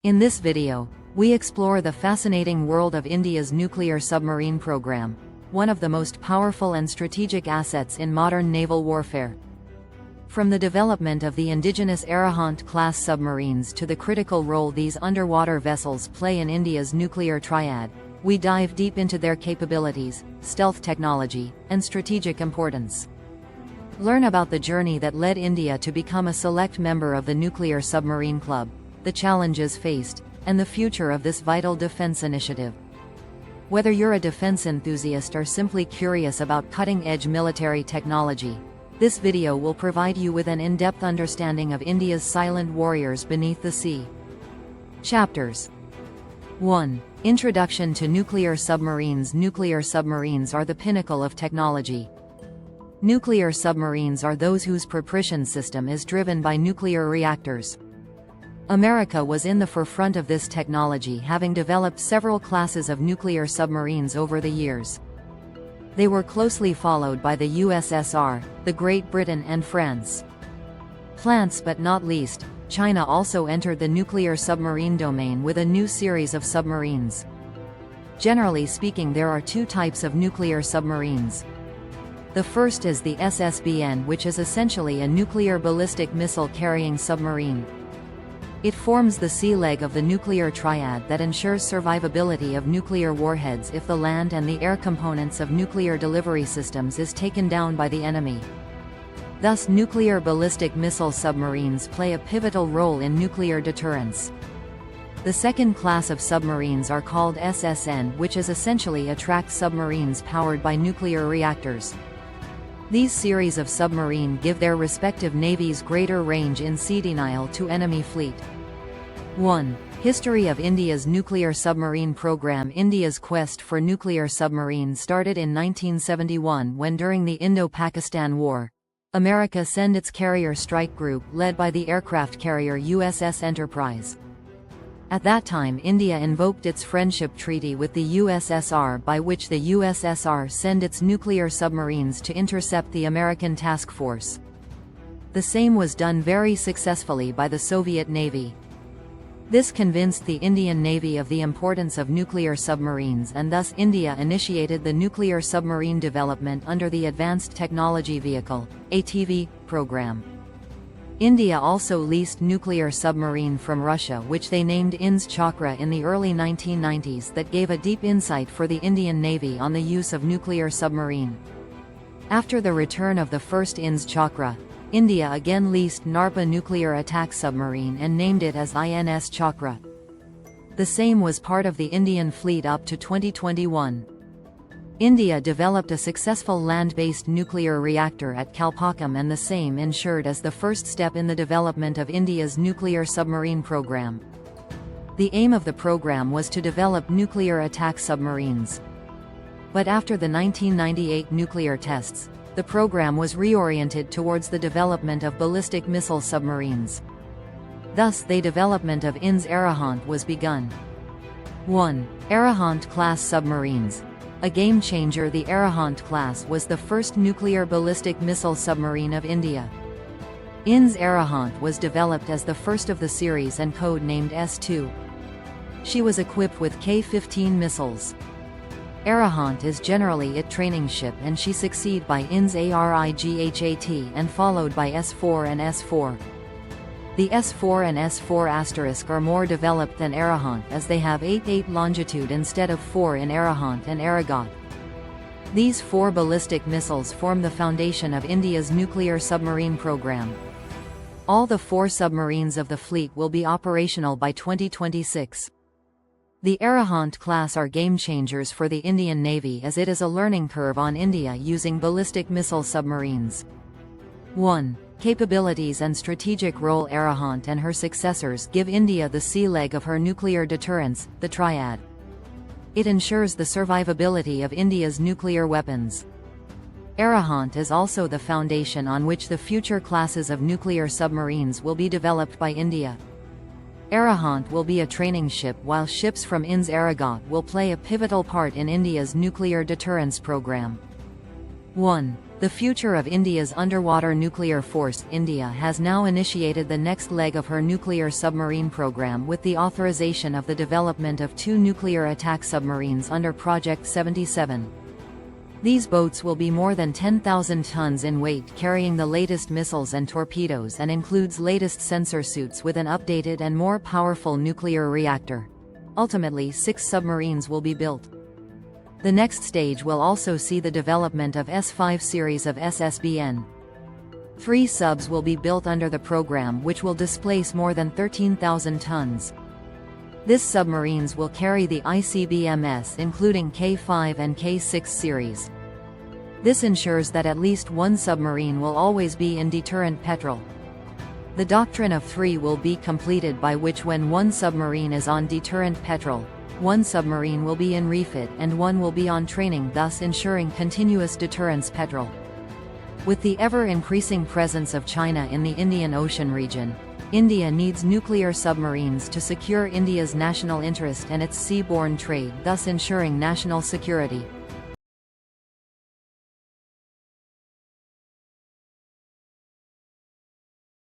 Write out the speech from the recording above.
In this video, we explore the fascinating world of India's nuclear submarine program, one of the most powerful and strategic assets in modern naval warfare. From the development of the indigenous Arihant-class submarines to the critical role these underwater vessels play in India's nuclear triad, we dive deep into their capabilities, stealth technology, and strategic importance. Learn about the journey that led India to become a select member of the Nuclear Submarine Club, the challenges faced, and the future of this vital defense initiative. Whether you're a defense enthusiast or simply curious about cutting-edge military technology, this video will provide you with an in-depth understanding of India's silent warriors beneath the sea. Chapters 1. Introduction to nuclear submarines. Nuclear submarines are the pinnacle of technology. Nuclear submarines are those whose propulsion system is driven by nuclear reactors. America was in the forefront of this technology, having developed several classes of nuclear submarines over the years. They were closely followed by the USSR, the Great Britain and France. Last but not least, China also entered the nuclear submarine domain with a new series of submarines. Generally speaking, there are two types of nuclear submarines. The first is the SSBN, which is essentially a nuclear ballistic missile carrying submarine. It forms the sea leg of the nuclear triad that ensures survivability of nuclear warheads if the land and the air components of nuclear delivery systems is taken down by the enemy. Thus, nuclear ballistic missile submarines play a pivotal role in nuclear deterrence. The second class of submarines are called SSN, which is essentially attract submarines powered by nuclear reactors. These series of submarine give their respective navies greater range in sea denial to enemy fleet. 1. History of India's nuclear submarine program. India's quest for nuclear submarines started in 1971 when, during the Indo-Pakistan War, America sent its carrier strike group led by the aircraft carrier USS Enterprise. At that time, India invoked its friendship treaty with the USSR, by which the USSR sent its nuclear submarines to intercept the American task force. The same was done very successfully by the Soviet Navy. This convinced the Indian Navy of the importance of nuclear submarines, and thus India initiated the nuclear submarine development under the Advanced Technology Vehicle (ATV) program. India also leased nuclear submarine from Russia, which they named INS Chakra in the early 1990s, that gave a deep insight for the Indian Navy on the use of nuclear submarine. After the return of the first INS Chakra, India again leased NARPA nuclear attack submarine and named it as INS Chakra. The same was part of the Indian fleet up to 2021. India developed a successful land-based nuclear reactor at Kalpakkam, and the same ensured as the first step in the development of India's nuclear submarine program. The aim of the program was to develop nuclear attack submarines. But after the 1998 nuclear tests, the program was reoriented towards the development of ballistic missile submarines. Thus, the development of INS Arihant was begun. 1. Arihant-class submarines. A game-changer, the Arihant-class was the first nuclear ballistic missile submarine of India. INS Arihant was developed as the first of the series and code-named S2. She was equipped with K-15 missiles. Arihant is generally a training ship, and she succeeded by INS Arighat and followed by S4 and S4. The S4 and S4* are more developed than Arihant, as they have 8 longitude instead of 4 in Arihant and Arighat. These 4 ballistic missiles form the foundation of India's nuclear submarine program. All the 4 submarines of the fleet will be operational by 2026. The Arihant class are game-changers for the Indian Navy, as it is a learning curve on India using ballistic missile submarines. 1. Capabilities and strategic role. Arihant and her successors give India the sea leg of her nuclear deterrence, the triad. It ensures the survivability of India's nuclear weapons. Arihant is also the foundation on which the future classes of nuclear submarines will be developed by India. Arihant will be a training ship, while ships from INS Arighat will play a pivotal part in India's nuclear deterrence program. 1. The future of India's underwater nuclear force. India has now initiated the next leg of her nuclear submarine program with the authorization of the development of 2 nuclear attack submarines under Project 77. These boats will be more than 10,000 tons in weight, carrying the latest missiles and torpedoes, and includes latest sensor suits with an updated and more powerful nuclear reactor. Ultimately, 6 submarines will be built. The next stage will also see the development of S5 series of SSBN. 3 subs will be built under the program, which will displace more than 13,000 tons. These submarines will carry the ICBMs, including K5 and K6 series. This ensures that at least one submarine will always be in deterrent patrol. The doctrine of 3 will be completed, by which when one submarine is on deterrent patrol, one submarine will be in refit and one will be on training, thus ensuring continuous deterrence patrol. With the ever-increasing presence of China in the Indian Ocean region, India needs nuclear submarines to secure India's national interest and its seaborne trade, thus ensuring national security.